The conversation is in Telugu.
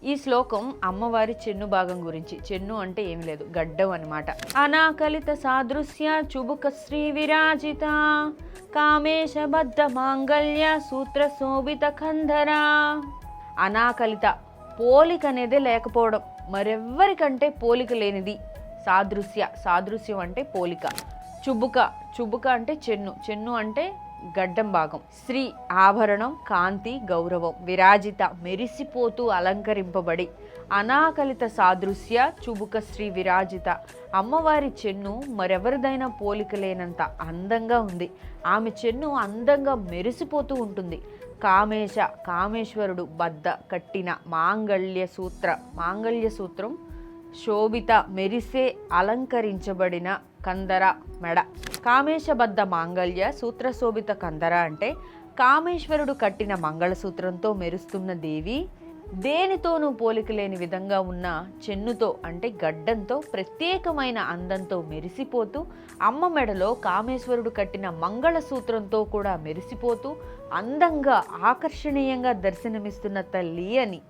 ఈ శ్లోకం అమ్మవారి చెన్ను భాగం గురించి. చెన్ను అంటే ఏమి లేదు, గడ్డం అనమాట. అనాకలిత సాదృశ్య చుబుక శ్రీ విరాజిత కామేశబద్ధ మాంగళ్య సూత్ర శోభిత కంధర. అనాకలిత, పోలిక అనేది లేకపోవడం, మరెవ్వరికంటే పోలిక లేనిది. సాదృశ్య, సాదృశ్యం అంటే పోలిక. చుబుక, చుబుక అంటే చెన్ను, చెన్ను అంటే గడ్డం భాగం. శ్రీ, ఆభరణం, కాంతి, గౌరవం. విరాజిత, మెరిసిపోతూ అలంకరింపబడి. అనాకలిత సాదృశ్య చుబుక శ్రీ విరాజిత. అమ్మవారి చెన్ను మరెవరిదైనా పోలిక లేనంత అందంగా ఉంది. ఆమె చెన్ను అందంగా మెరిసిపోతూ ఉంటుంది. కామేశ, కామేశ్వరుడు బద్ద కట్టిన. మాంగళ్య సూత్ర, మాంగళ్య సూత్రం. శోభిత, మెరిసే అలంకరించబడిన. కందర, మెడ. కామేశబద్ధ మాంగళ్య సూత్రశోభిత కందర అంటే కామేశ్వరుడు కట్టిన మంగళసూత్రంతో మెరుస్తున్న దేవి. దేనితోనూ పోలిక లేని విధంగా ఉన్న చెన్నుతో అంటే గడ్డంతో ప్రత్యేకమైన అందంతో మెరిసిపోతూ, అమ్మ మెడలో కామేశ్వరుడు కట్టిన మంగళసూత్రంతో కూడా మెరిసిపోతూ అందంగా ఆకర్షణీయంగా దర్శనమిస్తున్న తల్లి అని.